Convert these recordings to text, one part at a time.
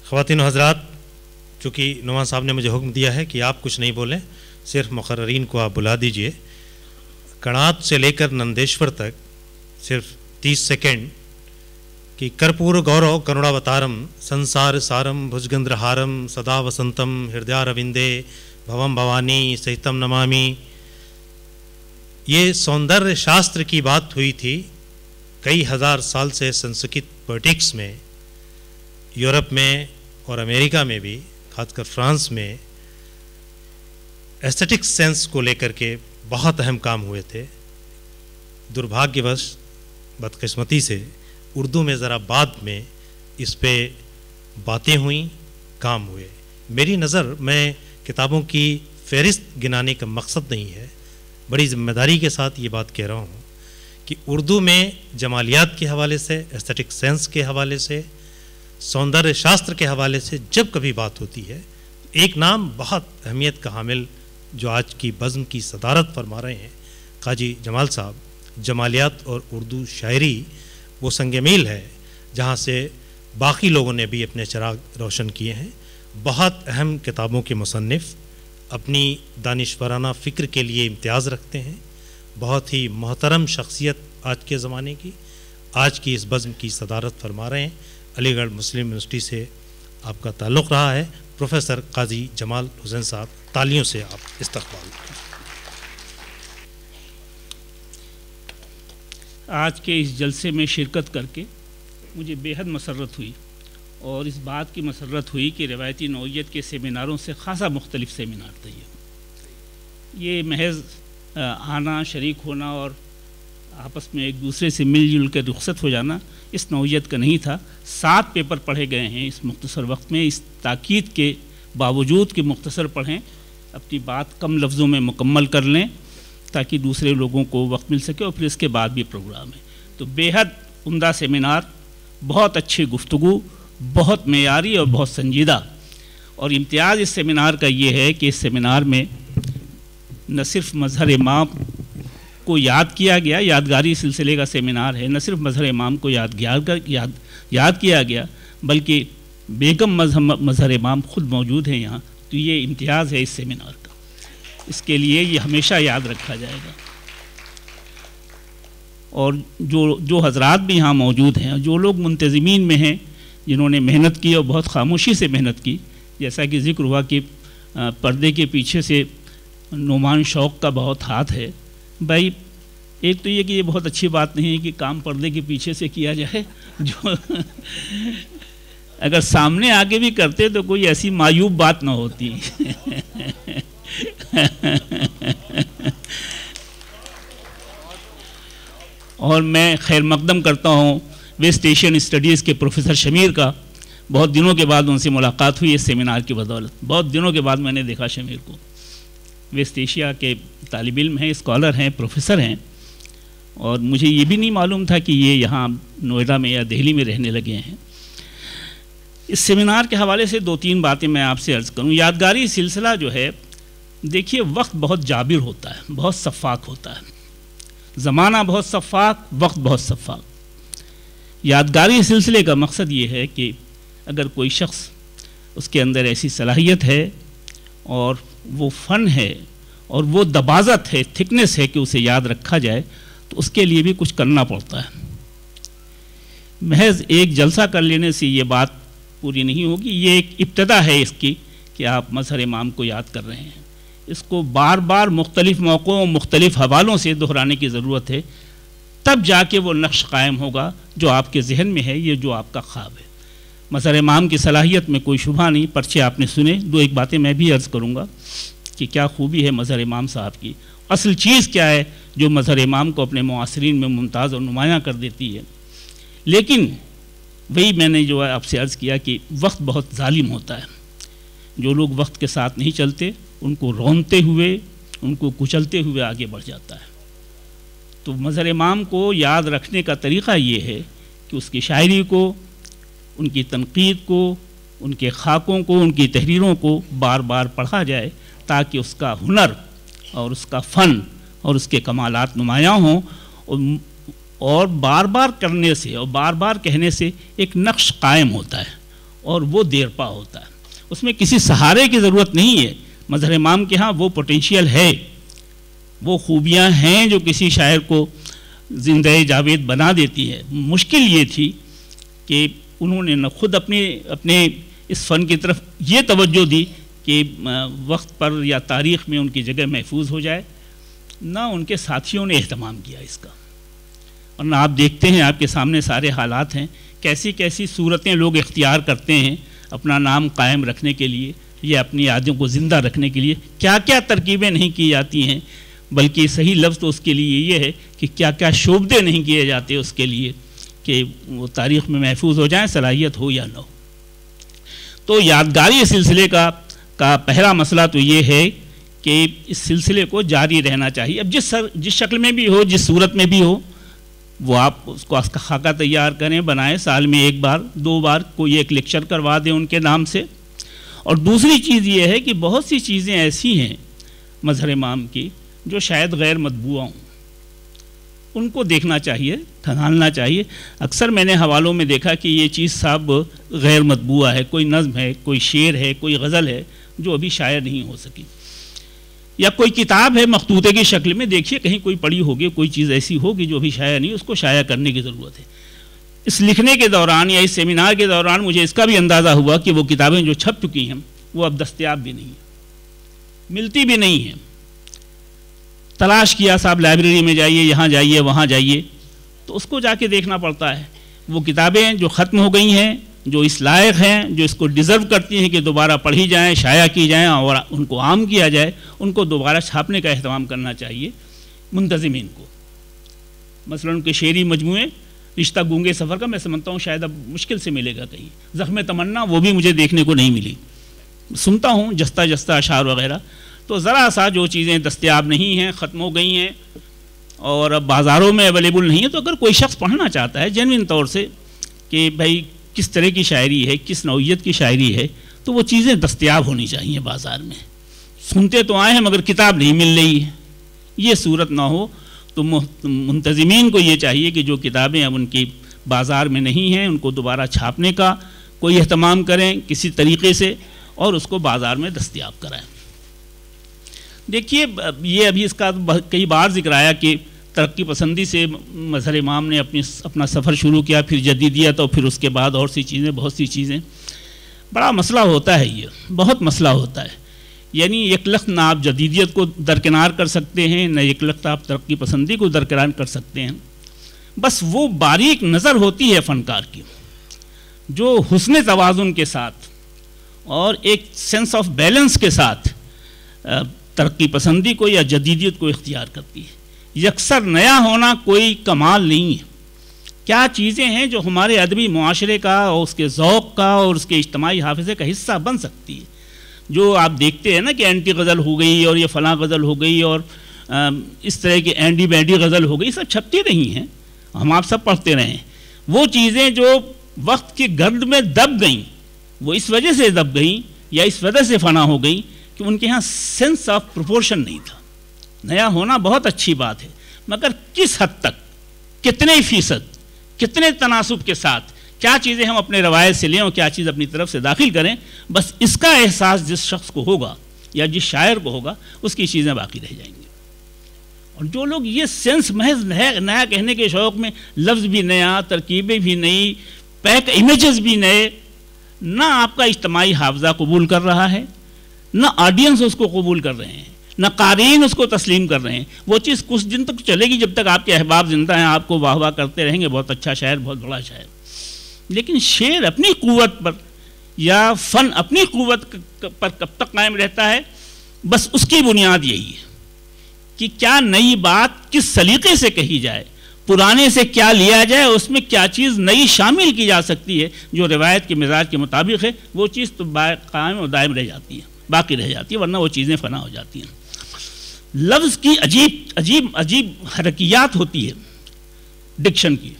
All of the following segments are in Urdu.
خواتین و حضرات، چونکہ نعمان صاحب نے مجھے حکم دیا ہے کہ آپ کچھ نہیں بولیں، صرف مقررین کو آپ بلا دیجئے. کناٹ سے لے کر نندیشور تک صرف 30 سیکنڈ کہ کرپور گورو کنوڑاوتارم سنسار سارم بھجگندرہارم سدا وسنتم ہردیا روندے بھوم بھوانی سہتم نمامی. یہ سوندر شاستر کی بات ہوئی تھی. کئی ہزار سال سے سنسکرت پوئٹکس میں، یورپ میں اور امریکہ میں بھی، خاص کر فرانس میں، ایسٹیٹک سینس کو لے کر کے بہت اہم کام ہوئے تھے. دربھاگیوش، بدقسمتی سے اردو میں ذرا بعد میں اس پہ باتیں ہوئیں، کام ہوئے. میری نظر میں کتابوں کی فہرست گنانے کا مقصد نہیں ہے، بڑی ذمہ داری کے ساتھ یہ بات کہہ رہا ہوں کہ اردو میں جمالیات کے حوالے سے، ایسٹیٹک سینس کے حوالے سے، سوندر شاستر کے حوالے سے جب کبھی بات ہوتی ہے، ایک نام بہت اہمیت کا حامل جو آج کی بزم کی صدارت فرما رہے ہیں، قاضی جمال صاحب. جمالیات اور اردو شاعری وہ سنگ میل ہے جہاں سے باقی لوگوں نے بھی اپنے چراغ روشن کیے ہیں. بہت اہم کتابوں کے مصنف، اپنی دانشورانہ فکر کے لیے امتیاز رکھتے ہیں. بہت ہی محترم شخصیت آج کے زمانے کی، آج کی اس بزم کی صدارت فرما رہے ہیں. علی گڑھ مسلم یونیورسٹی سے آپ کا تعلق رہا ہے. پروفیسر قاضی جمال حسین صاحب، تالیوں سے آپ استقبال کریں. آج کے اس جلسے میں شرکت کر کے مجھے بے حد مسرت ہوئی، اور اس بات کی مسرت ہوئی کہ روایتی نوعیت کے سیمیناروں سے خاصا مختلف سیمینار تھے. یہ محض آنا، شریک ہونا اور آپس میں ایک دوسرے سے مل جل کے رخصت ہو جانا اس نوعیت کا نہیں تھا. 7 پیپر پڑھے گئے ہیں اس مختصر وقت میں. اس تاکید کے باوجود کہ مختصر پڑھیں، اپنی بات کم لفظوں میں مکمل کر لیں تاکہ دوسرے لوگوں کو وقت مل سکے، اور پھر اس کے بعد بھی پروگرام ہے. تو بے حد عمدہ سیمینار، بہت اچھی گفتگو، بہت معیاری اور بہت سنجیدہ. اور امتیاز اس سیمینار کا یہ ہے کہ اس سیمینار میں نہ صرف مظہر امام کو یاد کیا گیا، یادگاری سلسلے کا سیمینار ہے، نہ صرف مظہر امام کو یاد کیا گیا، بلکہ بیگم مظہر امام خود موجود ہیں یہاں. تو یہ امتیاز ہے اس سیمینار کا، اس کے لیے یہ ہمیشہ یاد رکھا جائے گا. اور جو حضرات بھی یہاں موجود ہیں، جو لوگ منتظمین میں ہیں جنہوں نے محنت کی اور بہت خاموشی سے محنت کی، جیسا کہ ذکر ہوا کہ پردے کے پیچھے سے نعمان شوق کا بہت ہاتھ ہے. بھائی ایک تو یہ کہ یہ بہت اچھی بات نہیں ہے کہ کام پردے کے پیچھے سے کیا جائے، جو اگر سامنے آگے بھی کرتے تو کوئی ایسی معیوب بات نہ ہوتی. اور میں خیر مقدم کرتا ہوں ویسٹ ایشین اسٹڈیز کے پروفیسر شمیر کا. بہت دنوں کے بعد ان سے ملاقات ہوئی اس سیمینار کی بدولت. بہت دنوں کے بعد میں نے دیکھا شمیر کو. ویسٹ ایشیا کے طالب علم ہیں، اسکالر ہیں، پروفیسر ہیں، اور مجھے یہ بھی نہیں معلوم تھا کہ یہ یہاں نوئیڈا میں یا دہلی میں رہنے لگے ہیں. اس سیمینار کے حوالے سے 2-3 باتیں میں آپ سے عرض کروں. یادگاری سلسلہ جو ہے، دیکھیے وقت بہت جابر ہوتا ہے، بہت شفاق ہوتا ہے. زمانہ بہت شفاق، وقت بہت شفاق. یادگاری سلسلے کا مقصد یہ ہے کہ اگر کوئی شخص، اس کے اندر ایسی صلاحیت ہے اور وہ فن ہے اور وہ دباغت ہے، تھکنس ہے کہ اسے یاد رکھا جائے، تو اس کے لیے بھی کچھ کرنا پڑتا ہے. محض ایک جلسہ کر لینے سے یہ بات پوری نہیں ہوگی. یہ ایک ابتدا ہے اس کی کہ آپ مظہر امام کو یاد کر رہے ہیں. اس کو بار بار مختلف موقعوں، مختلف حوالوں سے دہرانے کی ضرورت ہے، تب جا کے وہ نقش قائم ہوگا جو آپ کے ذہن میں ہے، یہ جو آپ کا خواب ہے. مظہر امام کی صلاحیت میں کوئی شبہ نہیں. پرچے آپ نے سنے. 2-1 باتیں میں بھی عرض کروں گا کہ کیا خوبی ہے مظہر امام صاحب کی، اصل چیز کیا ہے جو مظہر امام کو اپنے معاصرین میں ممتاز اور نمایاں کر دیتی ہے. لیکن وہی میں نے جو ہے آپ سے عرض کیا کہ وقت بہت ظالم ہوتا ہے. جو لوگ وقت کے ساتھ نہیں چلتے، ان کو رونتے ہوئے، ان کو کچلتے ہوئے آگے بڑھ جاتا ہے. تو مظہر امام کو یاد رکھنے کا طریقہ یہ ہے کہ اس کی شاعری کو، ان کی تنقید کو، ان کے خاکوں کو، ان کی تحریروں کو بار بار پڑھا جائے تاکہ اس کا ہنر اور اس کا فن اور اس کے کمالات نمایاں ہوں. اور بار بار کرنے سے اور بار بار کہنے سے ایک نقش قائم ہوتا ہے اور وہ دیر پا ہوتا ہے. اس میں کسی سہارے کی ضرورت نہیں ہے. مظہر امام کے ہاں وہ پوٹینشیل ہے, وہ خوبیاں ہیں جو کسی شاعر کو زندہ جاوید بنا دیتی ہے. مشکل یہ تھی کہ انہوں نے نہ خود اپنے اس فن کی طرف یہ توجہ دی کہ وقت پر یا تاریخ میں ان کی جگہ محفوظ ہو جائے, نہ ان کے ساتھیوں نے اہتمام کیا اس کا. اور نہ آپ دیکھتے ہیں, آپ کے سامنے سارے حالات ہیں, کیسی کیسی صورتیں لوگ اختیار کرتے ہیں اپنا نام قائم رکھنے کے لیے یا اپنی یادوں کو زندہ رکھنے کے لیے. کیا کیا ترکیبیں نہیں کی جاتی ہیں, بلکہ صحیح لفظ تو اس کے لیے یہ ہے کہ کیا کیا شعبدے نہیں کیے جاتے اس کے لیے کہ وہ تاریخ میں محفوظ ہو جائیں, صلاحیت ہو یا نہ ہو. تو یادگاری سلسلے کا پہلا مسئلہ تو یہ ہے کہ اس سلسلے کو جاری رہنا چاہیے. اب جس شکل میں بھی ہو, جس صورت میں بھی ہو, وہ آپ اس کو خاکہ تیار کریں, بنائیں, سال میں 1 بار 2 بار کوئی ایک لیکچر کروا دیں ان کے نام سے. اور دوسری چیز یہ ہے کہ بہت سی چیزیں ایسی ہیں مظہر امام کی جو شاید غیر مطبوعہ ہوں, ان کو دیکھنا چاہیے, کھنگالنا چاہیے. اکثر میں نے حوالوں میں دیکھا کہ یہ چیز صاحب غیر مطبوعہ ہے, کوئی نظم ہے, کوئی شعر ہے, کوئی غزل ہے جو ابھی شائع نہیں ہو سکی, یا کوئی کتاب ہے مخطوطے کی شکل میں, دیکھیے کہیں کوئی پڑھی ہوگی, کوئی چیز ایسی ہوگی جو ابھی شائع نہیں, اس کو شائع کرنے کی ضرورت ہے. اس لکھنے کے دوران یا اس سیمینار کے دوران مجھے اس کا بھی اندازہ ہوا کہ وہ کتابیں جو چھپ چکی ہیں وہ اب دستیاب بھی نہیں ہیں, ملتی بھی نہیں ہیں. تلاش کیا صاحب, لائبریری میں جائیے, یہاں جائیے, وہاں جائیے, تو اس کو جا کے دیکھنا پڑتا ہے. وہ کتابیں جو ختم ہو گئی ہیں, جو اس لائق ہیں, جو اس کو ڈیزرو کرتی ہیں کہ دوبارہ پڑھی جائیں, شائع کی جائیں اور ان کو عام کیا جائے, ان کو دوبارہ چھاپنے کا اہتمام کرنا چاہیے منتظمین کو. مثلا ان کے شعری مجموعے, رشتہ گونگے سفر کا میں سمجھتا ہوں شاید اب مشکل سے ملے گا کہیں, زخم تمنا وہ بھی مجھے دیکھنے کو نہیں ملی, سنتا ہوں جستہ جستہ اشعار وغیرہ. تو ذرا سا جو چیزیں دستیاب نہیں ہیں, ختم ہو گئی ہیں اور اب بازاروں میں اویلیبل نہیں ہے, تو اگر کوئی شخص پڑھنا چاہتا ہے جینوئن طور سے کہ بھائی کس طرح کی شاعری ہے, کس نوعیت کی شاعری ہے, تو وہ چیزیں دستیاب ہونی چاہیے بازار میں. سنتے تو آئے ہیں مگر کتاب نہیں مل رہی ہے, یہ صورت نہ ہو. تو منتظمین کو یہ چاہیے کہ جو کتابیں اب ان کی بازار میں نہیں ہیں ان کو دوبارہ چھاپنے کا کوئی اہتمام کریں کسی طریقے سے, اور اس کو بازار میں دستیاب کرائیں. دیکھیے یہ ابھی اس کا کئی بار ذکر آیا کہ ترقی پسندی سے مظہر امام نے اپنا سفر شروع کیا, پھر جدیدیت, اور پھر اس کے بعد اور سی چیزیں, بہت سی چیزیں. بڑا مسئلہ ہوتا ہے, یہ بہت مسئلہ ہوتا ہے. یعنی یک لخت نہ آپ جدیدیت کو درکنار کر سکتے ہیں, نہ یک لخت آپ ترقی پسندی کو درکنار کر سکتے ہیں. بس وہ باریک نظر ہوتی ہے فنکار کی جو حسن توازن کے ساتھ اور ایک سینس آف بیلنس کے ساتھ ترقی پسندی کو یا جدیدیت کو اختیار کرتی ہے. یکسر نیا ہونا کوئی کمال نہیں ہے. کیا چیزیں ہیں جو ہمارے ادبی معاشرے کا اور اس کے ذوق کا اور اس کے اجتماعی حافظے کا حصہ بن سکتی ہے, جو آپ دیکھتے ہیں نا کہ اینٹی غزل ہو گئی اور یہ فلاں غزل ہو گئی اور اس طرح کی اینڈی بینڈی غزل ہو گئی, سب چھپتی رہی ہیں, ہم آپ سب پڑھتے رہے ہیں. وہ چیزیں جو وقت کی گرد میں دب گئیں, وہ اس وجہ سے دب گئیں یا اس وجہ سے فنا ہو گئیں کہ ان کے ہاں سینس آف پروپورشن نہیں تھا. نیا ہونا بہت اچھی بات ہے, مگر کس حد تک, کتنے فیصد, کتنے تناسب کے ساتھ کیا چیزیں ہم اپنے روایت سے لیں اور کیا چیز اپنی طرف سے داخل کریں, بس اس کا احساس جس شخص کو ہوگا یا جس شاعر کو ہوگا اس کی چیزیں باقی رہ جائیں گی. اور جو لوگ یہ سینس محض نیا کہنے کے شوق میں لفظ بھی نیا, ترکیبیں بھی نئی, پیک امیجز بھی نئے, نہ آپ کا اجتماعی حافظہ قبول کر رہا ہے, نہ آڈینس اس کو قبول کر رہے ہیں, نہ قارئین اس کو تسلیم کر رہے ہیں. وہ چیز کچھ دن تک چلے گی جب تک آپ کے احباب زندہ ہیں, آپ کو واہ واہ کرتے رہیں گے, بہت اچھا شاعر, بہت بڑا شاعر. لیکن شعر اپنی قوت پر یا فن اپنی قوت پر کب تک قائم رہتا ہے, بس اس کی بنیاد یہی ہے کہ کیا نئی بات کس سلیقے سے کہی جائے, پرانے سے کیا لیا جائے, اس میں کیا چیز نئی شامل کی جا سکتی ہے جو روایت کے مزاج کے مطابق ہے, وہ چیز تو قائم اور دائم رہ جاتی ہے, باقی رہ جاتی ہے, ورنہ وہ چیزیں فنا ہو جاتی ہیں. لفظ کی عجیب حرکیات ہوتی ہے ڈکشن کی,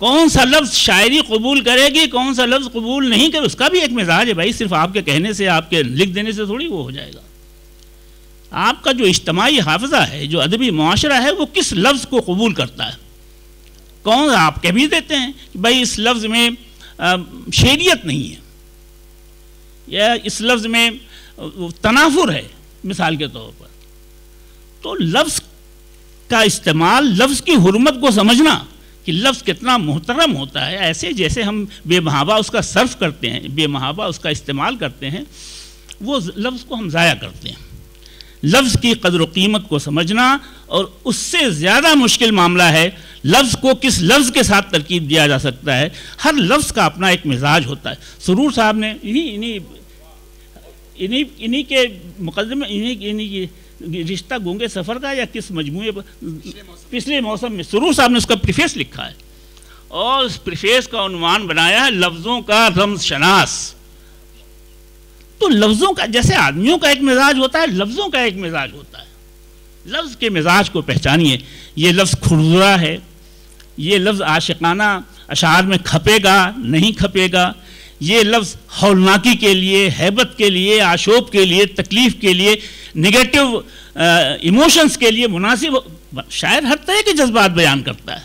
کون سا لفظ شاعری قبول کرے گی, کون سا لفظ قبول نہیں کرے, اس کا بھی ایک مزاج ہے بھائی. صرف آپ کے کہنے سے, آپ کے لکھ دینے سے تھوڑی وہ ہو جائے گا. آپ کا جو اجتماعی حافظہ ہے, جو ادبی معاشرہ ہے, وہ کس لفظ کو قبول کرتا ہے. کون آپ کہہ بھی دیتے ہیں کہ بھائی اس لفظ میں شعریت نہیں ہے, یا اس لفظ میں تنافر ہے مثال کے طور پر، تو لفظ کا استعمال، لفظ کی حرمت کو سمجھنا کہ لفظ کتنا محترم ہوتا ہے، ایسے جیسے ہم بے محابہ اس کا صرف کرتے ہیں، بے محابہ اس کا استعمال کرتے ہیں، وہ لفظ کو ہم ضائع کرتے ہیں۔ لفظ کی قدر و قیمت کو سمجھنا، اور اس سے زیادہ مشکل معاملہ ہے لفظ کو کس لفظ کے ساتھ ترکیب دیا جا سکتا ہے۔ ہر لفظ کا اپنا ایک مزاج ہوتا ہے۔ سرور صاحب نے انہی کے مقدمے، انہی کی رشتہ گونگے سفر کا یا کس مجموعے پر پچھلے موسم میں سرور صاحب نے اس کا پریفیس لکھا ہے، اور اس پریفیس کا عنوان بنایا ہے لفظوں کا رمز شناس۔ تو لفظوں کا جیسے آدمیوں کا ایک مزاج ہوتا ہے، لفظوں کا ایک مزاج ہوتا ہے۔ لفظ کے مزاج کو پہچانیے۔ یہ لفظ کھرزرا ہے، یہ لفظ عاشقانہ اشعار میں کھپے گا نہیں کھپے گا، یہ لفظ ہولناکی کے لیے، ہیبت کے لیے، آشوب کے لیے، تکلیف کے لیے، نگیٹو ایموشنز کے لیے مناسب، شاعر ہر طرح کے جذبات بیان کرتا ہے۔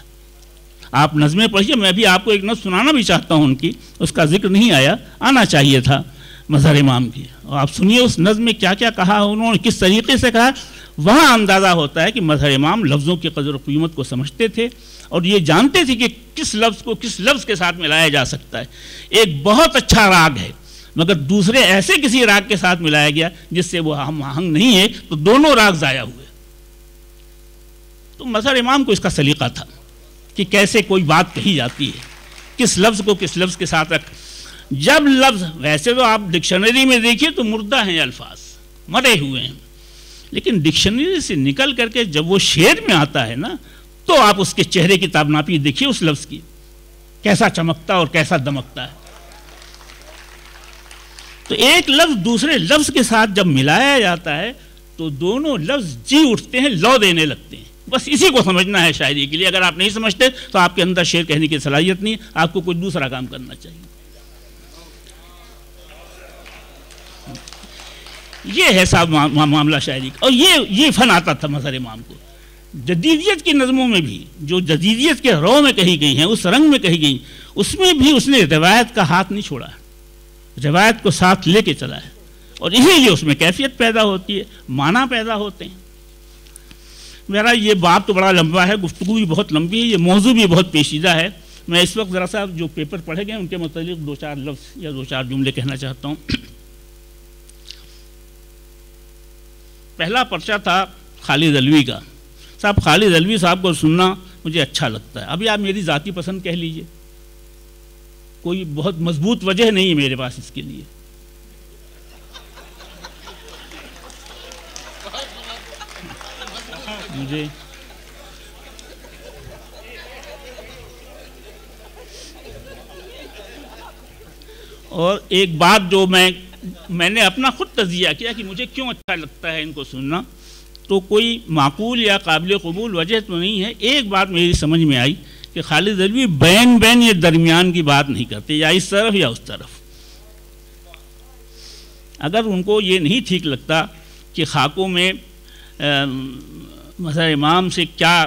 آپ نظمیں پڑھیے، میں بھی آپ کو ایک نظم سنانا بھی چاہتا ہوں ان کی، اس کا ذکر نہیں آیا، آنا چاہیے تھا، مظہر امام کی، اور آپ سنیے اس نظم میں کیا کیا کہا انہوں نے، کس طریقے سے کہا۔ وہاں اندازہ ہوتا ہے کہ مظہر امام لفظوں کی قدر و قیمت کو سمجھتے تھے، اور یہ جانتے تھے کہ کس لفظ کو کس لفظ کے ساتھ ملایا جا سکتا ہے۔ ایک بہت اچھا راگ ہے، مگر دوسرے ایسے کسی راگ کے ساتھ ملایا گیا جس سے وہ ہم آہنگ نہیں ہے، تو دونوں راگ ضائع ہوئے۔ تو مظہر امام کو اس کا سلیقہ تھا کہ کیسے کوئی بات کہی جاتی ہے، کس لفظ کو کس لفظ کے ساتھ رکھ۔ جب لفظ، ویسے تو آپ ڈکشنری میں دیکھیے تو مردہ ہیں الفاظ، مرے ہوئے ہیں، لیکن ڈکشنری سے نکل کر کے جب وہ شعر میں آتا ہے نا، تو آپ اس کے چہرے کی تابناپی دیکھیے اس لفظ کی، کیسا چمکتا اور کیسا دمکتا ہے۔ تو ایک لفظ دوسرے لفظ کے ساتھ جب ملایا جاتا ہے تو دونوں لفظ جی اٹھتے ہیں، لو دینے لگتے ہیں۔ بس اسی کو سمجھنا ہے شاعری کے لیے۔ اگر آپ نہیں سمجھتے تو آپ کے اندر شعر کہنے کی صلاحیت نہیں، آپ کو کچھ دوسرا کام کرنا چاہیے۔ یہ ہے صاحب معاملہ شاعری کا، اور یہ فن آتا تھا مظہر امام کو۔ جدیدیت کی نظموں میں بھی، جو جدیدیت کے رو میں کہی گئی ہیں، اس رنگ میں کہی گئی، اس میں بھی اس نے روایت کا ہاتھ نہیں چھوڑا ہے، روایت کو ساتھ لے کے چلا ہے، اور اسی لیے اس میں کیفیت پیدا ہوتی ہے، معنی پیدا ہوتے ہیں۔ میرا یہ بات تو بڑا لمبا ہے، گفتگو بھی بہت لمبی ہے، یہ موضوع بھی بہت پیچیدہ ہے۔ میں اس وقت ذرا سا جو پیپر پڑھے گئے ان کے متعلق دو چار لفظ یا دو چار جملے کہنا چاہتا ہوں۔ پہلا پرچہ تھا خالد علوی کا۔ صاحب خالد علوی صاحب کو سننا مجھے اچھا لگتا ہے، ابھی آپ میری ذاتی پسند کہہ لیجئے، کوئی بہت مضبوط وجہ نہیں ہے میرے پاس اس کے لیے۔ مجھے اور ایک بات جو میں نے اپنا خود تجزیہ کیا کہ مجھے کیوں اچھا لگتا ہے ان کو سننا، تو کوئی معقول یا قابل قبول وجہ تو نہیں ہے۔ ایک بات میری سمجھ میں آئی کہ خالد علوی بین یہ درمیان کی بات نہیں کرتے، یا اس طرف یا اس طرف۔ اگر ان کو یہ نہیں ٹھیک لگتا کہ خاکوں میں مظہر امام سے کیا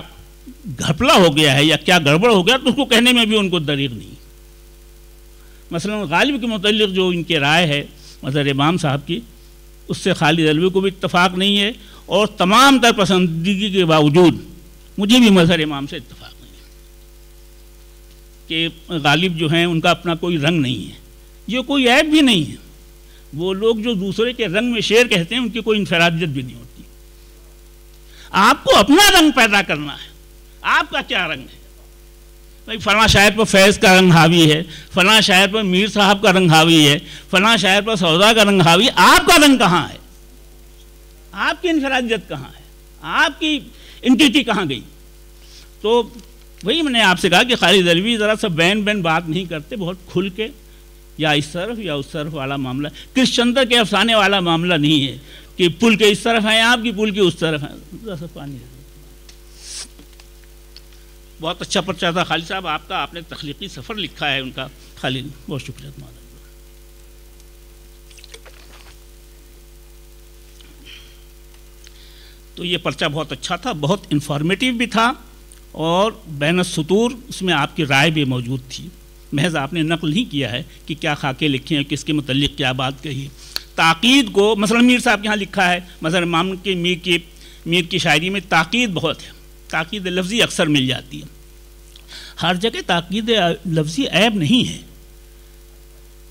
گھپلا ہو گیا ہے یا کیا گڑبڑ ہو گیا، تو اس کو کہنے میں بھی ان کو دریغ نہیں۔ مثلا غالب کے متعلق جو ان کے رائے ہے مظہر امام صاحب کی، اس سے خالد علوی کو بھی اتفاق نہیں ہے، اور تمام تر پسندیدگی کے باوجود مجھے بھی مظہر امام سے اتفاق نہیں ہے کہ غالب جو ہیں ان کا اپنا کوئی رنگ نہیں ہے۔ یہ کوئی عیب بھی نہیں ہے، وہ لوگ جو دوسرے کے رنگ میں شعر کہتے ہیں ان کی کوئی انفرادیت بھی نہیں ہوتی۔ آپ کو اپنا رنگ پیدا کرنا ہے، آپ کا کیا رنگ ہے؟ بھائی فلاں شاعر پر فیض کا رنگ حاوی ہے، فلاں شاعر پر میر صاحب کا رنگ حاوی ہے، فلاں شاعر پر سودا کا رنگ حاوی ہے، آپ کا رنگ کہاں ہے؟ آپ کی انفرادیت کہاں ہے؟ آپ کی انٹیٹی کہاں گئی؟ تو وہی میں نے آپ سے کہا کہ خالد علوی ذرا سا بین بات نہیں کرتے، بہت کھل کے یا اس طرف یا اس طرف والا معاملہ، کرش چندر کے افسانے والا معاملہ نہیں ہے کہ پل کے اس طرف ہیں آپ کی، پل کے اس طرف ہیں۔ ذرا سا پانی ہے۔ بہت اچھا پرچہ تھا خالد صاحب آپ کا، آپ نے تخلیقی سفر لکھا ہے ان کا، خالد بہت شکریہ تمہارا۔ تو یہ پرچہ بہت اچھا تھا، بہت انفارمیٹیو بھی تھا، اور بین السطور اس میں آپ کی رائے بھی موجود تھی۔ محض آپ نے نقل نہیں کیا ہے کہ کیا خاکے لکھے ہیں، کس کے متعلق کیا بات کہی. تاکید کو مثلا میر صاحب کے ہاں لکھا ہے، مظہر امام کے میر کی شاعری میں تاکید بہت ہے، تاکید لفظی اکثر مل جاتی ہے. ہر جگہ تاکید لفظی عیب نہیں ہے.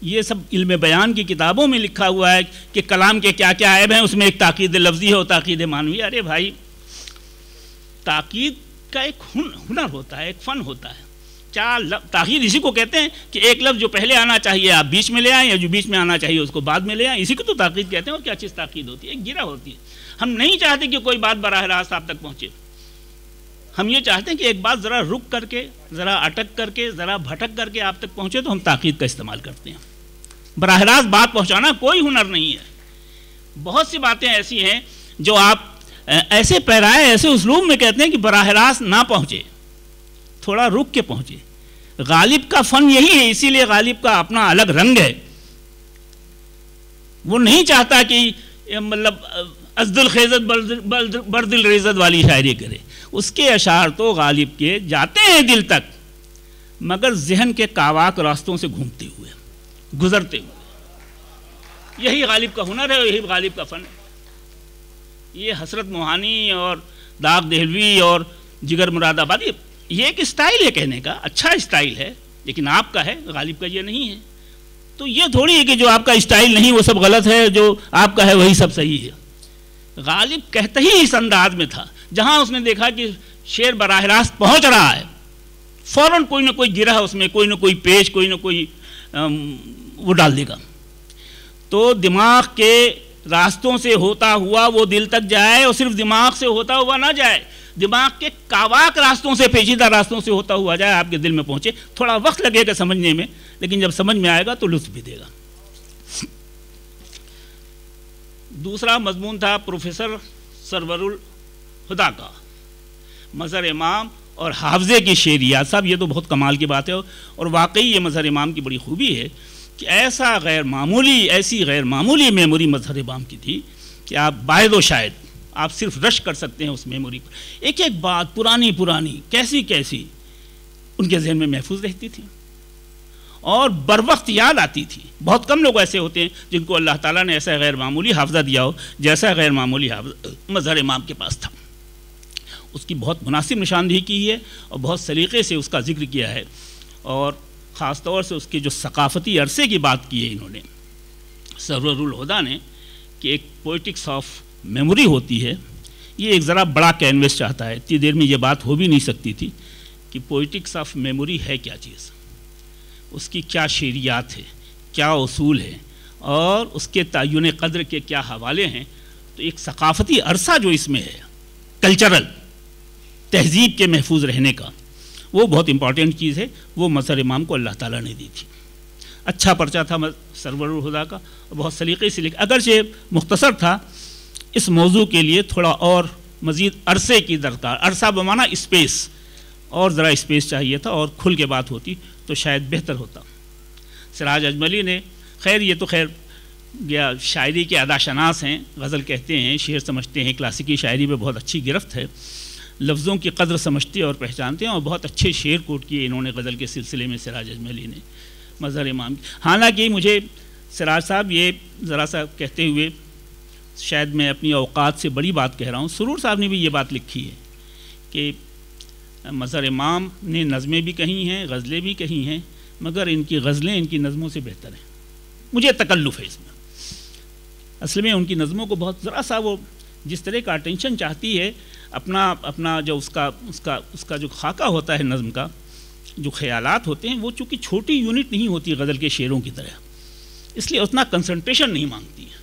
یہ سب علم بیان کی کتابوں میں لکھا ہوا ہے کہ کلام کے کیا کیا عیب ہیں، اس میں ایک تاکید لفظی ہے اور تاکید معنوی. ارے بھائی، تاکید کا ایک ہنر ہوتا ہے، ایک فن ہوتا ہے. تاکید اسی کو کہتے ہیں کہ ایک لفظ جو پہلے آنا چاہیے آپ بیچ میں لے آئیں، یا جو بیچ میں آنا چاہیے اس کو بعد میں لے آئیں. اسی کو تو تاکید کہتے ہیں. اور کیا چیز تاکید ہوتی ہے؟ ایک گرہ ہوتی ہے. ہم نہیں چاہتے کہ کوئی بات براہ راست آپ تک پہنچے. ہم یہ چاہتے ہیں کہ ایک بات ذرا رک کر کے، ذرا اٹک کر کے، ذرا بھٹک کر کے آپ تک پہنچے، تو ہم تاکید کا استعمال کرتے ہیں. براہ راست بات پہنچانا کوئی ہنر نہیں ہے. بہت سی باتیں ایسی ہیں جو آپ ایسے پیرائے، ایسے اسلوب میں کہتے ہیں کہ براہ راست نہ پہنچے، تھوڑا رک کے پہنچے. غالب کا فن یہی ہے، اسی لیے غالب کا اپنا الگ رنگ ہے. وہ نہیں چاہتا کہ مطلب ازد الخیزت برد الریزت والی شاعری کرے. اس کے اشعار تو غالب کے جاتے ہیں دل تک، مگر ذہن کے کاواک راستوں سے گھومتے ہوئے، گزرتے ہوئے. یہی غالب کا ہنر ہے، یہی غالب کا فن ہے. یہ حسرت موہانی اور داغ دہلوی اور جگر مراد آبادی، یہ ایک اسٹائل ہے کہنے کا، اچھا اسٹائل ہے، لیکن آپ کا ہے، غالب کا یہ نہیں ہے. تو یہ تھوڑی ہے کہ جو آپ کا اسٹائل نہیں وہ سب غلط ہے، جو آپ کا ہے وہی سب صحیح ہے. غالب کہتا ہی اس انداز میں تھا. جہاں اس نے دیکھا کہ شعر براہ راست پہنچ رہا ہے، فوراً کوئی نہ کوئی گرہ اس میں، کوئی نہ کوئی پیچ، کوئی نہ کوئی وہ ڈال دے گا. تو دماغ کے راستوں سے ہوتا ہوا وہ دل تک جائے، اور صرف دماغ سے ہوتا ہوا نہ جائے، دماغ کے کاواک راستوں سے، پیچیدہ راستوں سے ہوتا ہوا جائے، آپ کے دل میں پہنچے. تھوڑا وقت لگے گا سمجھنے میں، لیکن جب سمجھ میں آئے گا تو لطف بھی دے گا. دوسرا مضمون تھا پروفیسر سرور الہدا کا، مظہر امام اور حافظے کی شعریات. صاحب یہ تو بہت کمال کی بات ہے، اور واقعی یہ مظہر امام کی بڑی خوبی ہے کہ ایسی غیر معمولی میموری مظہر امام کی تھی کہ آپ باعث و شاید آپ صرف رش کر سکتے ہیں اس میموری پر. ایک ایک بات پرانی کیسی ان کے ذہن میں محفوظ رہتی تھی اور بر وقت یاد آتی تھی. بہت کم لوگ ایسے ہوتے ہیں جن کو اللہ تعالیٰ نے ایسا غیر معمولی حافظہ دیا ہو جیسا غیر معمولی حافظہ مظہر امام کے پاس تھا. اس کی بہت مناسب نشاندہی کی ہے اور بہت سلیقے سے اس کا ذکر کیا ہے، اور خاص طور سے اس کے جو ثقافتی عرصے کی بات کی ہے انہوں نے سرور الہدا نے، کہ ایک پوئٹکس آف میموری ہوتی ہے. یہ ایک ذرا بڑا کینوس چاہتا ہے، اتنی دیر میں یہ بات ہو بھی نہیں سکتی تھی کہ پوئٹکس آف میموری ہے کیا چیز، اس کی کیا شعریات ہے، کیا اصول ہے، اور اس کے تعین قدر کے کیا حوالے ہیں. تو ایک ثقافتی عرصہ جو اس میں ہے، کلچرل تہذیب کے محفوظ رہنے کا، وہ بہت امپورٹنٹ چیز ہے. وہ مظہر امام کو اللہ تعالیٰ نے دی تھی. اچھا پرچہ تھا سرور الہدا کا، بہت سلیقے سے لکھا، اگرچہ مختصر تھا. اس موضوع کے لیے تھوڑا اور مزید عرصے کی درکار، عرصہ بمانا اسپیس، اور ذرا اسپیس چاہیے تھا، اور کھل کے بات ہوتی تو شاید بہتر ہوتا. سراج اجملی نے، خیر یہ تو گیا شاعری کے ادا شناس ہیں، غزل کہتے ہیں، شعر سمجھتے ہیں، کلاسیکی شاعری میں بہت اچھی گرفت ہے، لفظوں کی قدر سمجھتے اور پہچانتے ہیں، اور بہت اچھے شعر کوٹ کیے انہوں نے غزل کے سلسلے میں سراج اجملی نے مظہر امام. حالانکہ مجھے سراج صاحب یہ ذرا سا کہتے ہوئے، شاید میں اپنی اوقات سے بڑی بات کہہ رہا ہوں، سرور صاحب نے بھی یہ بات لکھی ہے کہ مظہر امام نے نظمیں بھی کہی ہیں، غزلیں بھی کہی ہیں، مگر ان کی غزلیں ان کی نظموں سے بہتر ہیں. مجھے تکلف ہے اس میں. اصل میں ان کی نظموں کو بہت ذرا سا وہ جس طرح کا اٹینشن چاہتی ہے، اپنا جو اس کا جو خاکہ ہوتا ہے نظم کا، جو خیالات ہوتے ہیں، وہ چونکہ چھوٹی یونٹ نہیں ہوتی غزل کے شعروں کی طرح، اس لیے اتنا کنسنٹریشن نہیں مانگتی ہے.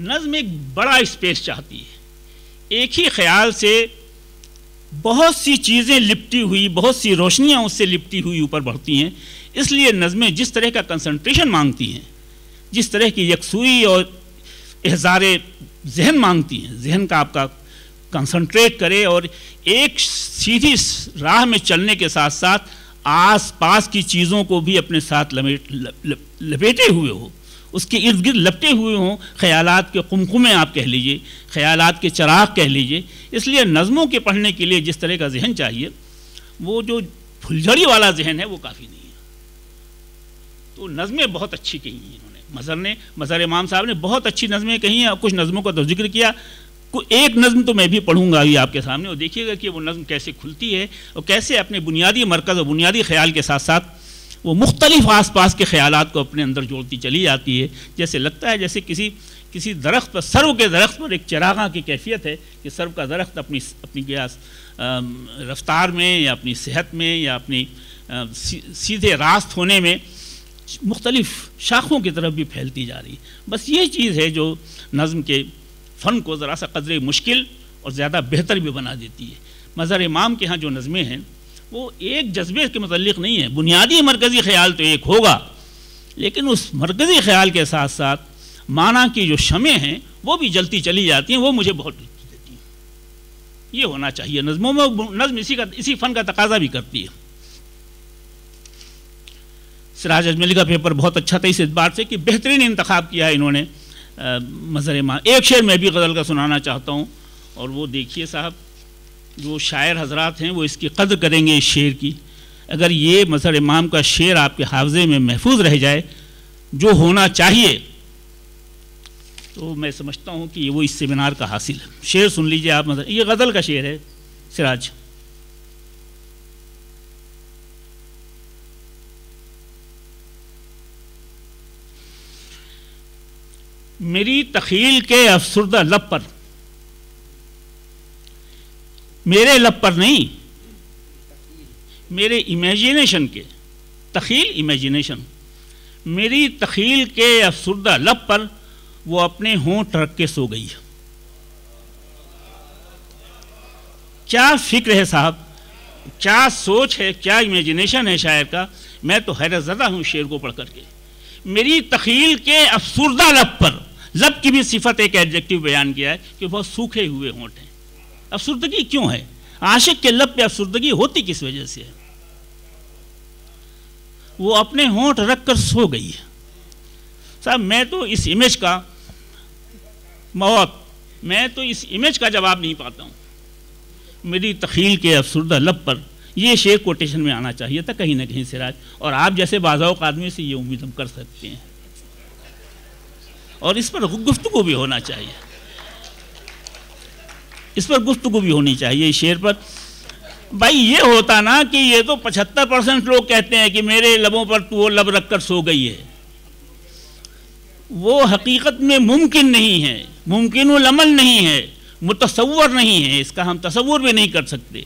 نظم ایک بڑا اسپیس چاہتی ہے، ایک ہی خیال سے بہت سی چیزیں لپٹی ہوئی، بہت سی روشنیاں اس سے لپٹی ہوئی اوپر بڑھتی ہیں. اس لیے نظمیں جس طرح کا کنسنٹریشن مانگتی ہیں، جس طرح کی یکسوئی اور احضار ذہن مانگتی ہیں، ذہن کا آپ کا کنسنٹریٹ کرے اور ایک سیدھی راہ میں چلنے کے ساتھ ساتھ آس پاس کی چیزوں کو بھی اپنے ساتھ لپیٹے ہوئے ہو، اس کے ارد گرد لپٹے ہوئے ہوں. خیالات کے قمقمے آپ کہہ لیجئے، خیالات کے چراغ کہہ لیجئے. اس لیے نظموں کے پڑھنے کے لیے جس طرح کا ذہن چاہیے، وہ جو پھلجھڑی والا ذہن ہے وہ کافی نہیں ہے. تو نظمیں بہت اچھی کہی ہیں انہوں نے، مظہر امام صاحب نے بہت اچھی نظمیں کہی ہیں. کچھ نظموں کا تو ذکر کیا، ایک نظم تو میں بھی پڑھوں گا ابھی آپ کے سامنے، اور دیکھیے گا کہ وہ نظم کیسے کھلتی ہے اور کیسے اپنے بنیادی مرکز اور بنیادی خیال کے ساتھ ساتھ وہ مختلف آس پاس کے خیالات کو اپنے اندر جوڑتی چلی جاتی ہے. جیسے لگتا ہے جیسے کسی درخت پر، سرو کے درخت پر ایک چراغاں کی کیفیت ہے کہ سرو کا درخت اپنی رفتار میں یا اپنی صحت میں یا اپنی سیدھے راست ہونے میں مختلف شاخوں کی طرف بھی پھیلتی جا رہی ہے. بس یہ چیز ہے جو نظم کے فن کو ذرا سا قدرے مشکل اور زیادہ بہتر بھی بنا دیتی ہے. مظہر امام کے ہاں جو نظمیں ہیں وہ ایک جذبے کے متعلق نہیں ہیں. بنیادی مرکزی خیال تو ایک ہوگا، لیکن اس مرکزی خیال کے ساتھ ساتھ معنی کی جو شمع ہیں وہ بھی جلتی چلی جاتی ہیں. وہ مجھے بہت دلچسپی دیتی ہیں. یہ ہونا چاہیے نظموں میں. نظم اسی فن کا تقاضا بھی کرتی ہے. سراج اجملی کا پیپر بہت اچھا تھا اس اعتبار سے کہ بہترین انتخاب کیا ہے انہوں نے مظہر امام. ایک شعر میں بھی غزل کا سنانا چاہتا ہوں، اور وہ دیکھیے صاحب، جو شاعر حضرات ہیں وہ اس کی قدر کریں گے اس شعر کی. اگر یہ مظہر امام کا شعر آپ کے حافظے میں محفوظ رہ جائے جو ہونا چاہیے، تو میں سمجھتا ہوں کہ وہ اس سیمینار کا حاصل ہے. شعر سن لیجئے آپ. یہ غزل کا شعر ہے سراج. میری تخیل کے افسردہ لب پر، میرے لب پر نہیں، میرے امیجینیشن کے، تخیل امیجینیشن، میری تخیل کے افسردہ لب پر وہ اپنے ہونٹ رکھ کے سو گئی. کیا فکر ہے صاحب، کیا سوچ ہے، کیا امیجینیشن ہے شاعر کا. میں تو حیرت زدہ ہوں شعر کو پڑھ کر کے. میری تخیل کے افسردہ لب پر، لب کی بھی صفت ایک ایڈجیکٹو بیان کیا ہے کہ بہت سوکھے ہوئے ہونٹ ہیں. افسردگی کیوں ہے؟ عاشق کے لب پہ افسردگی ہوتی کس وجہ سے ہے؟ وہ اپنے ہونٹ رکھ کر سو گئی ہے. صاحب میں تو اس امیج کا جواب نہیں پاتا ہوں. میری تخیل کے افسردہ لب پر، یہ شعر کوٹیشن میں آنا چاہیے تھا کہیں نہ کہیں سراج. اور آپ جیسے بعض آدمی سے یہ امید ہم کر سکتے ہیں، اور اس پر گفتگو بھی ہونا چاہیے. اس پر گفتگو بھی ہونی چاہیے اس شعر پر. بھائی یہ ہوتا نا کہ یہ تو 75% لوگ کہتے ہیں کہ میرے لبوں پر تو وہ لب رکھ کر سو گئی ہے. وہ حقیقت میں ممکن نہیں ہے، ممکن العمل نہیں ہے، متصور نہیں ہے. اس کا ہم تصور بھی نہیں کر سکتے.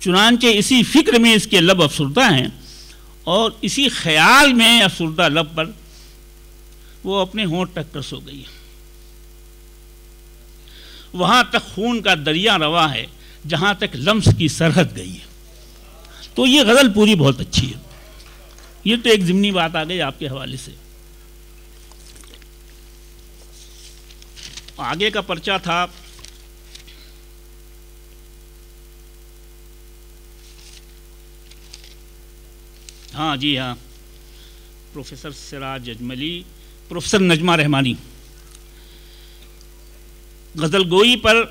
چنانچہ اسی فکر میں اس کے لب افسردہ ہیں، اور اسی خیال میں افسردہ لب پر وہ اپنے ہونٹ رکھ کر سو گئی. وہاں تک خون کا دریا رواں ہے جہاں تک لمس کی سرحد گئی ہے. تو یہ غزل پوری بہت اچھی ہے. یہ تو ایک ضمنی بات آ گئی آپ کے حوالے سے. آگے کا پرچہ تھا ہاں جی ہاں، پروفیسر سراج اجملی، پروفیسر نجمہ رحمانی. غزل گوئی پر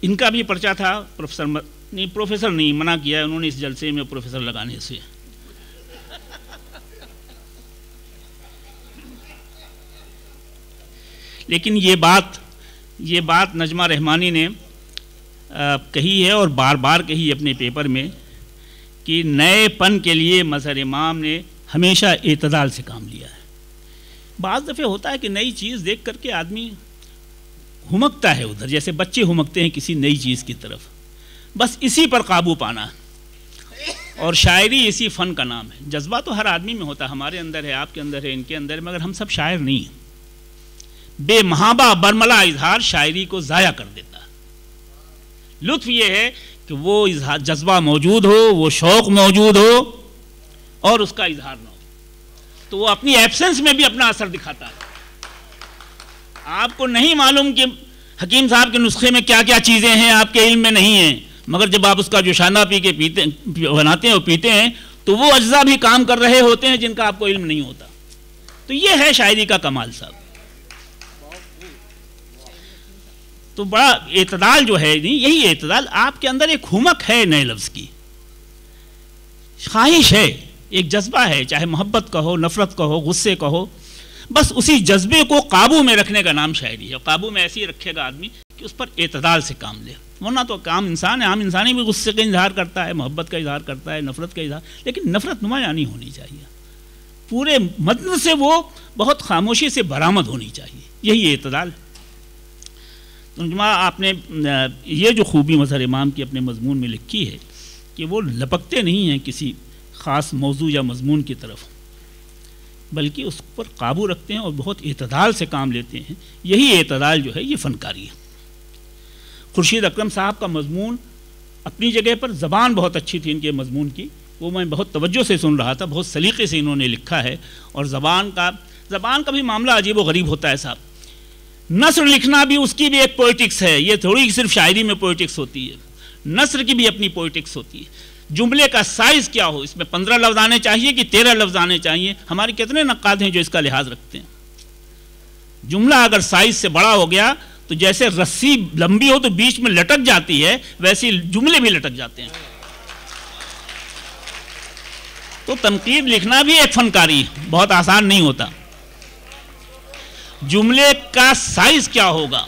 ان کا بھی پرچہ تھا. پروفیسر نہیں، منع کیا انہوں نے اس جلسے میں پروفیسر لگانے سے. لیکن یہ بات نجمہ رحمانی نے کہی ہے اور بار بار کہی اپنے پیپر میں کہ نئے پن کے لیے مظہر امام نے ہمیشہ اعتدال سے کام لیا ہے. بعض دفعہ ہوتا ہے کہ نئی چیز دیکھ کر کے آدمی ہمکتا ہے ادھر، جیسے بچے ہمکتے ہیں کسی نئی چیز کی طرف. بس اسی پر قابو پانا ہے، اور شاعری اسی فن کا نام ہے. جذبہ تو ہر آدمی میں ہوتا ہے، ہمارے اندر ہے، آپ کے اندر ہے، ان کے اندر ہے، مگر ہم سب شاعر نہیں ہیں. بے محابہ برملا اظہار شاعری کو ضائع کر دیتا ہے. لطف یہ ہے کہ وہ جذبہ موجود ہو، وہ شوق موجود ہو، اور اس کا اظہار نہ ہو، تو وہ اپنی ایبسنس میں بھی اپنا اثر دکھاتا ہے. آپ کو نہیں معلوم کہ حکیم صاحب کے نسخے میں کیا کیا چیزیں ہیں، آپ کے علم میں نہیں ہیں، مگر جب آپ اس کا جوشانہ بناتے ہیں اور پیتے ہیں تو وہ اجزاء بھی کام کر رہے ہوتے ہیں جن کا آپ کو علم نہیں ہوتا. تو یہ ہے شاعری کا کمال صاحب. تو بڑا اعتدال جو ہے، یہی اعتدال. آپ کے اندر ایک ہمک ہے نئے لفظ کی، خواہش ہے ایک جذبہ ہے، چاہے محبت کا ہو، نفرت کا ہو، غصے کا ہو، بس اسی جذبے کو قابو میں رکھنے کا نام شاعری ہے. اور قابو میں ایسے ہی رکھے گا آدمی کہ اس پر اعتدال سے کام لے. ورنہ تو عام انسان ہے، عام انسان ہی بھی غصے کا اظہار کرتا ہے، محبت کا اظہار کرتا ہے، نفرت کا اظہار، لیکن نفرت نمایاں نہیں ہونی چاہیے. پورے متن سے وہ بہت خاموشی سے برآمد ہونی چاہیے. یہی اعتدال ہے. جماعہ آپ نے یہ جو خوبی مظہر امام کی اپنے مضمون میں لکھی ہے کہ وہ لپکتے نہیں ہیں کسی خاص موضوع یا مضمون کی طرف، بلکہ اس پر قابو رکھتے ہیں اور بہت اعتدال سے کام لیتے ہیں. یہی اعتدال جو ہے یہ فنکاری ہے. خورشید اکرم صاحب کا مضمون اپنی جگہ پر، زبان بہت اچھی تھی ان کے مضمون کی، وہ میں بہت توجہ سے سن رہا تھا، بہت سلیقے سے انہوں نے لکھا ہے. اور زبان کا بھی معاملہ عجیب و غریب ہوتا ہے صاحب. نثر لکھنا بھی اس کی بھی ایک پوئٹکس ہے. یہ تھوڑی صرف شاعری میں پوئٹکس ہوتی ہے، نثر کی بھی اپنی پوئٹکس ہوتی ہے. جملے کا سائز کیا ہو، اس میں 15 لفظ آنے چاہیے کہ 13 لفظ آنے چاہیے. ہمارے کتنے نقاد ہیں جو اس کا لحاظ رکھتے ہیں. جملہ اگر سائز سے بڑا ہو گیا تو جیسے رسی لمبی ہو تو بیچ میں لٹک جاتی ہے، ویسے جملے بھی لٹک جاتے ہیں. تو تنقید لکھنا بھی ایک فنکاری ہے، بہت آسان نہیں ہوتا. جملے کا سائز کیا ہوگا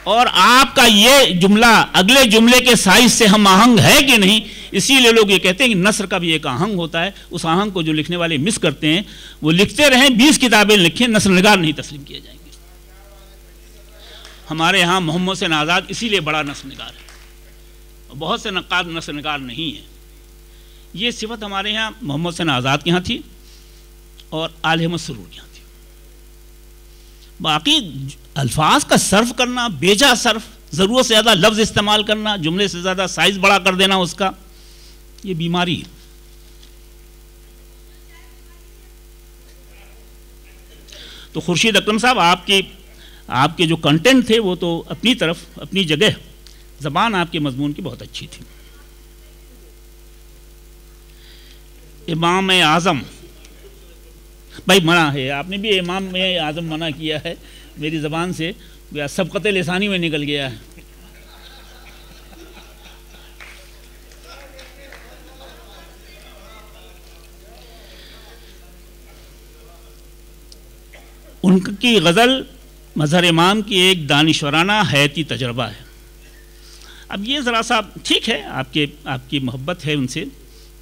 اور آپ کا یہ جملہ اگلے جملے کے سائز سے ہم آہنگ ہے کہ نہیں. اسی لیے لوگ یہ کہتے ہیں کہ نثر کا بھی ایک آہنگ ہوتا ہے. اس آہنگ کو جو لکھنے والے مس کرتے ہیں، وہ لکھتے رہیں 20 کتابیں لکھیں، نثر نگار نہیں تسلیم کیے جائیں گے. ہمارے ہاں محمد حسین آزاد اسی لیے بڑا نثر نگار ہے، بہت سے نقاد نثر نگار نہیں ہیں. یہ صفت ہمارے ہاں محمد حسین آزاد کے ہاں تھی اور آل احمد سرور کے ہاں تھی. باقی الفاظ کا صرف کرنا، بیجا صرف، ضرورت سے زیادہ لفظ استعمال کرنا، جملے سے زیادہ سائز بڑا کر دینا اس کا، یہ بیماری ہے. تو خورشید اکرم صاحب آپ کے جو کنٹینٹ تھے وہ تو اپنی طرف اپنی جگہ، زبان آپ کے مضمون کی بہت اچھی تھی. امام اعظم بھائی منع ہے، آپ نے بھی امام اعظم منع کیا ہے، میری زبان سے سبقت لسانی میں نکل گیا ہے. ان کی غزل مظہر امام کی ایک دانشورانہ حیاتی تجربہ ہے. اب یہ ذرا سا ٹھیک ہے، آپ کی محبت ہے ان سے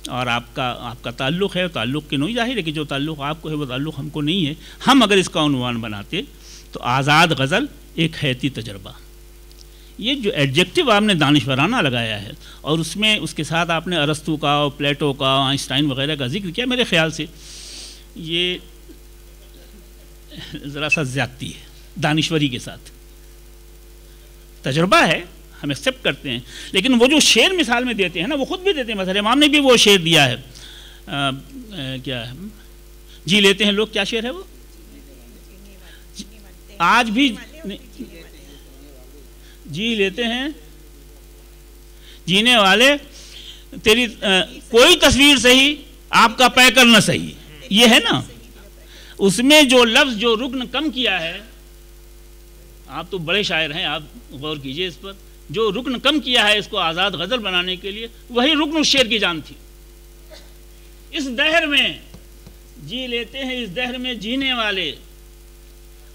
اور آپ کا تعلق ہے، تعلق کے نہیں ظاہر ہے کہ جو تعلق آپ کو ہے وہ تعلق ہم کو نہیں ہے. ہم اگر اس کا عنوان بناتے تو آزاد غزل ایک حیاتی تجربہ. یہ جو ایڈجیکٹو آپ نے دانشورانہ لگایا ہے اور اس میں اس کے ساتھ آپ نے ارسطو کا اور پلیٹو کا، آئنسٹائن وغیرہ کا ذکر کیا، میرے خیال سے یہ ذرا سا زیادتی ہے. دانشوری کے ساتھ تجربہ ہے، ہم ایکسیپٹ کرتے ہیں، لیکن وہ جو شعر مثال میں دیتے ہیں نا، وہ خود بھی دیتے ہیں. مثلا امام نے بھی وہ شعر دیا ہے، کیا ہے، جی لیتے ہیں لوگ، کیا شعر ہے وہ؟ آج بھی جی لیتے ہیں جینے والے، تیری کوئی تصویر صحیح، آپ کا پے کرنا صحیح. یہ ہے نا، اس میں جو لفظ جو رکن کم کیا ہے، آپ تو بڑے شاعر ہیں، آپ غور کیجئے اس پر، جو رکن کم کیا ہے اس کو آزاد غزل بنانے کے لیے، وہی رکن اس شعر کی جان تھی. اس دہر میں جی لیتے ہیں، اس دہر میں جینے والے.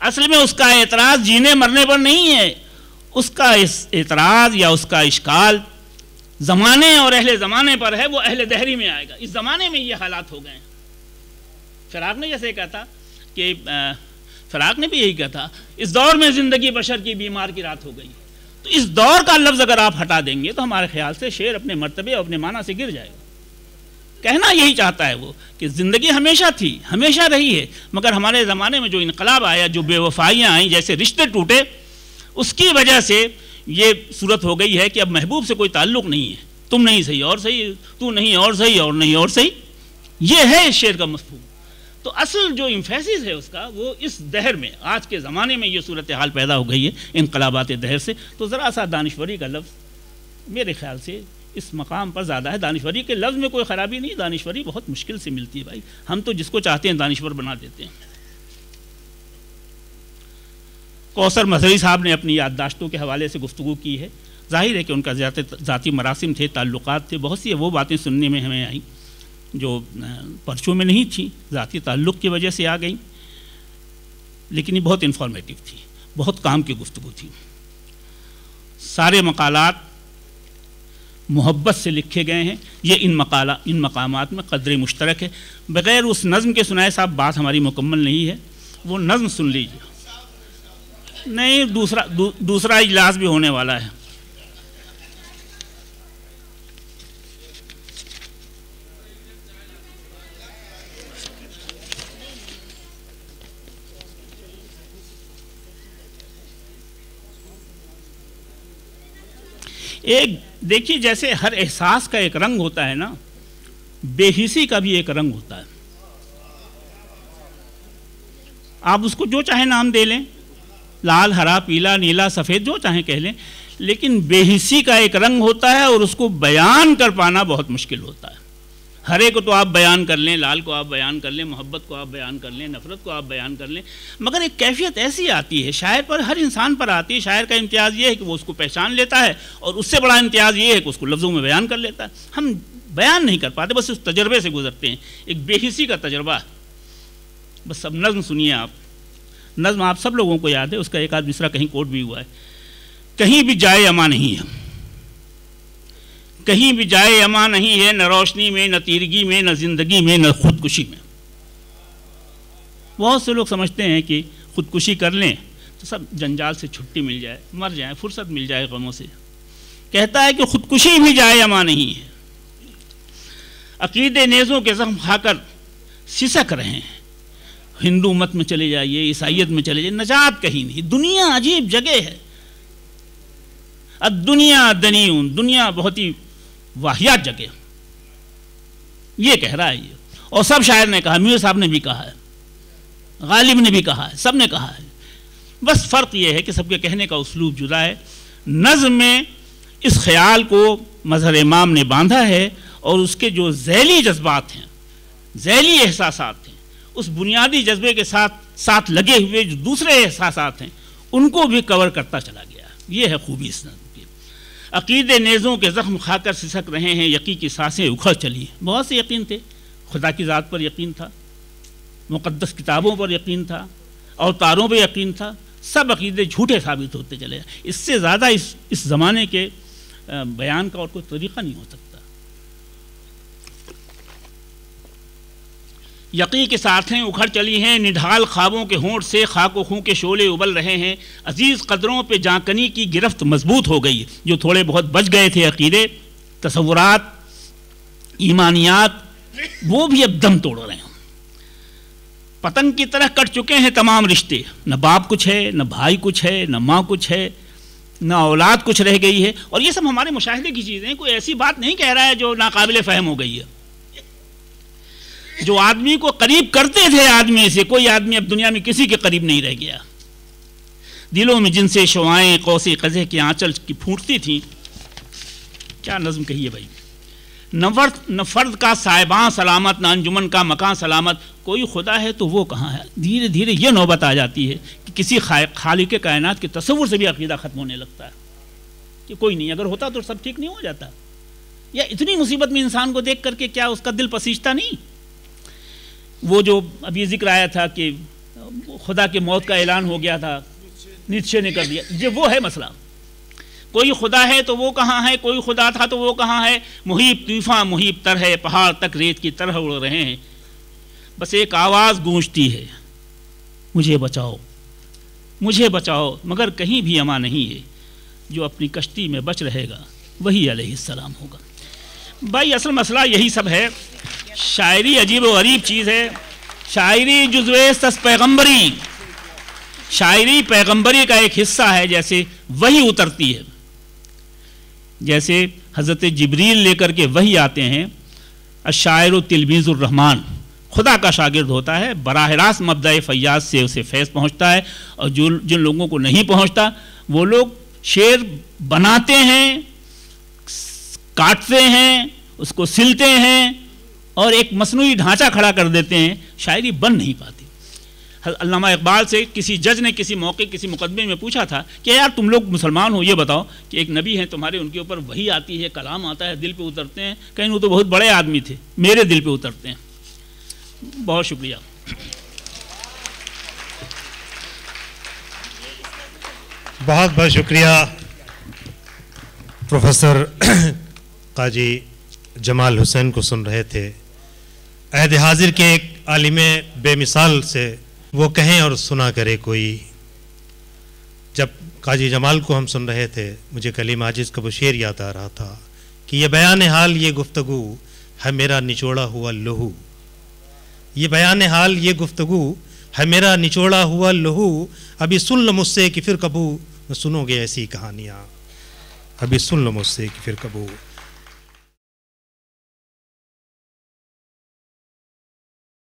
اصل میں اس کا اعتراض جینے مرنے پر نہیں ہے، اس کا اعتراض یا اس کا اشکال زمانے اور اہل زمانے پر ہے. وہ اہل دہری میں آئے گا. اس زمانے میں یہ حالات ہو گئے ہیں. فراق نے جیسے کہا تھا کہ فراق نے بھی یہی کہا تھا، اس دور میں زندگی بشر کی بیمار کی رات ہو گئی. تو اس دور کا لفظ اگر آپ ہٹا دیں گے تو ہمارے خیال سے شعر اپنے مرتبے اور اپنے معنی سے گر جائے گا. کہنا یہی چاہتا ہے وہ کہ زندگی ہمیشہ تھی، ہمیشہ رہی ہے، مگر ہمارے زمانے میں جو انقلاب آیا، جو بے وفائیاں آئیں، جیسے رشتے ٹوٹے، اس کی وجہ سے یہ صورت ہو گئی ہے کہ اب محبوب سے کوئی تعلق نہیں ہے. تم نہیں صحیح اور صحیح، تو نہیں اور صحیح اور نہیں اور صحیح. یہ ہے اس شعر کا مفہوم. تو اصل جو امفیسس ہے اس کا، وہ اس دہر میں، آج کے زمانے میں یہ صورتحال پیدا ہو گئی ہے انقلابات دہر سے. تو ذرا سا دانشوری کا لفظ میرے خیال سے اس مقام پر زیادہ ہے. دانشوری کے لفظ میں کوئی خرابی نہیں، دانشوری بہت مشکل سے ملتی ہے بھائی. ہم تو جس کو چاہتے ہیں دانشور بنا دیتے ہیں. کوثر مظہری صاحب نے اپنی یادداشتوں کے حوالے سے گفتگو کی ہے. ظاہر ہے کہ ان کا ذاتی مراسم تھے، تعلقات تھے، بہت سی وہ باتیں سننے میں ہمیں آئیں جو پرچوں میں نہیں تھیں، ذاتی تعلق کی وجہ سے آ گئیں، لیکن یہ بہت انفارمیٹیو تھی، بہت کام کی گفتگو تھی۔ سارے مقالات محبت سے لکھے گئے ہیں، یہ ان مقامات میں قدر مشترک ہے۔ بغیر اس نظم کے سنائے صاحب بات ہماری مکمل نہیں ہے، وہ نظم سن لیجیے۔ نہیں، دوسرا اجلاس بھی ہونے والا ہے۔ ایک دیکھیے، جیسے ہر احساس کا ایک رنگ ہوتا ہے نا، بے حسی کا بھی ایک رنگ ہوتا ہے۔ آپ اس کو جو چاہے نام دے لیں، لال، ہرا، پیلا، نیلا، سفید، جو چاہیں کہہ لیں، لیکن بے حسی کا ایک رنگ ہوتا ہے اور اس کو بیان کر پانا بہت مشکل ہوتا ہے۔ ہرے کو تو آپ بیان کر لیں، لال کو آپ بیان کر لیں، محبت کو آپ بیان کر لیں، نفرت کو آپ بیان کر لیں، مگر ایک کیفیت ایسی آتی ہے شاعر پر، ہر انسان پر آتی ہے۔ شاعر کا امتیاز یہ ہے کہ وہ اس کو پہچان لیتا ہے، اور اس سے بڑا امتیاز یہ ہے کہ اس کو لفظوں میں بیان کر لیتا ہے۔ ہم بیان نہیں کر پاتے، بس اس تجربے سے گزرتے ہیں، ایک بے حسی کا تجربہ ہے۔ بس اب نظم سنیے آپ، نظم آپ سب لوگوں کو یاد ہے، اس کا ایک آدھ مصرع کہیں کوٹ بھی ہوا ہے۔ کہیں بھی جائے اما نہیں ہے، کہیں بھی جائے اما نہیں ہے، نہ روشنی میں، نہ تیرگی میں، نہ زندگی میں، نہ خودکشی میں۔ بہت سے لوگ سمجھتے ہیں کہ خودکشی کر لیں تو سب جنجال سے چھٹی مل جائے، مر جائیں، فرصت مل جائے غموں سے۔ کہتا ہے کہ خودکشی بھی جائے اما نہیں ہے، عقیدے نیزوں کے زخم کھا کر سسک رہے ہیں۔ ہندو مت میں چلے جائیے، عیسائیت میں چلے جائیے، نجات کہیں نہیں۔ دنیا عجیب جگہ ہے، الدنیا دنیون، دنیا بہت ہی واہیات جگہ، یہ کہہ رہا ہے یہ۔ اور سب شاعر نے کہا، میر صاحب نے بھی کہا ہے، غالب نے بھی کہا ہے، سب نے کہا ہے۔ بس فرق یہ ہے کہ سب کے کہنے کا اسلوب جدا ہے۔ نظم میں اس خیال کو مظہر امام نے باندھا ہے، اور اس کے جو ذیلی جذبات ہیں، ذیلی احساسات ہیں، اس بنیادی جذبے کے ساتھ لگے ہوئے جو دوسرے احساسات ہیں، ان کو بھی کور کرتا چلا گیا۔ یہ ہے خوبی اس نظم کی۔ عقیدے نیزوں کے زخم کھا کر سسک رہے ہیں، یقین کی سانسیں اکھڑ چلی ہیں۔ بہت سے یقین تھے، خدا کی ذات پر یقین تھا، مقدس کتابوں پر یقین تھا، اوتاروں پہ یقین تھا، سب عقیدے جھوٹے ثابت ہوتے چلے۔ اس سے زیادہ اس زمانے کے بیان کا اور کوئی طریقہ نہیں ہو سکتا۔ یقین کے سانسیں اکھڑ چلی ہیں، نڈھال خوابوں کے ہونٹ سے خاک و خوں کے شعلے ابل رہے ہیں، عزیز قدروں پہ جانکنی کی گرفت مضبوط ہو گئی ہے۔ جو تھوڑے بہت بچ گئے تھے عقیدے، تصورات، ایمانیات، وہ بھی اب دم توڑ رہے ہیں۔ پتنگ کی طرح کٹ چکے ہیں تمام رشتے، نہ باپ کچھ ہے، نہ بھائی کچھ ہے، نہ ماں کچھ ہے، نہ اولاد کچھ رہ گئی ہے۔ اور یہ سب ہمارے مشاہدے کی چیزیں ہیں، کوئی ایسی بات نہیں کہہ رہا ہے جو ناقابل فہم ہو گئی ہے۔ جو آدمی کو قریب کرتے تھے آدمی سے، کوئی آدمی اب دنیا میں کسی کے قریب نہیں رہ گیا۔ دلوں میں جن سے شعائیں قوس قزح کے آنچل کی پھوٹتی تھیں، کیا نظم کہیے بھائی۔ نہ فرد کا صاحباں سلامت، نہ انجمن کا مکان سلامت، کوئی خدا ہے تو وہ کہاں ہے۔ دھیرے دھیرے یہ نوبت آ جاتی ہے کہ کسی خالق کائنات کے تصور سے بھی عقیدہ ختم ہونے لگتا ہے کہ کوئی نہیں، اگر ہوتا تو سب ٹھیک نہیں ہو جاتا، یا اتنی مصیبت میں انسان کو دیکھ کر کے کیا اس کا دل پسیجتا نہیں۔ وہ جو ابھی ذکر آیا تھا کہ خدا کے موت کا اعلان ہو گیا تھا، نیتشے نے کر دیا، یہ وہ ہے مسئلہ۔ کوئی خدا ہے تو وہ کہاں ہے، کوئی خدا تھا تو وہ کہاں ہے۔ محیط طوفاں محیط تر ہے، پہاڑ تک ریت کی طرح اڑ رہے ہیں، بس ایک آواز گونجتی ہے، مجھے بچاؤ، مجھے بچاؤ، مگر کہیں بھی امان نہیں ہے۔ جو اپنی کشتی میں بچ رہے گا وہی علیہ السلام ہوگا۔ بھائی اصل مسئلہ یہی سب ہے۔ شاعری عجیب و غریب چیز ہے، شاعری جزوِ پیغمبری، شاعری پیغمبری کا ایک حصہ ہے، جیسے وحی اترتی ہے، جیسے حضرت جبریل لے کر کے وحی آتے ہیں۔ الشاعر تلمیذ الرحمن، خدا کا شاگرد ہوتا ہے، براہ راست مبدأ فیاض سے اسے فیض پہنچتا ہے، اور جن لوگوں کو نہیں پہنچتا وہ لوگ شعر بناتے ہیں، کاٹتے ہیں، اس کو سلتے ہیں اور ایک مصنوعی ڈھانچہ کھڑا کر دیتے ہیں، شاعری بن نہیں پاتی۔ علامہ اقبال سے کسی جج نے کسی موقع کسی مقدمے میں پوچھا تھا کہ یار تم لوگ مسلمان ہو، یہ بتاؤ کہ ایک نبی ہیں تمہارے، ان کے اوپر وحی آتی ہے، کلام آتا ہے، دل پہ اترتے ہیں، کہیں وہ تو بہت بڑے آدمی تھے، میرے دل پہ اترتے ہیں. بہت شکریہ. بہت بہت شکریہ پروفیسر قاضی جمال حسین کو سن رہے تھے. عہد حاضر کے ایک عالم بے مثال سے وہ کہیں اور سنا کرے کوئی. جب قاضی جمال کو ہم سن رہے تھے مجھے کلیم عاجز کا وہ شعر یاد آ رہا تھا کہ یہ بیان حال یہ گفتگو ہے میرا نچوڑا ہوا لہو. یہ بیان حال یہ گفتگو ہے میرا نچوڑا ہوا لہو. ابھی سن لو مجھ سے کہ پھر کبو نہ سنو گے ایسی کہانیاں. ابھی سن لو مجھ سے کہ پھر کبو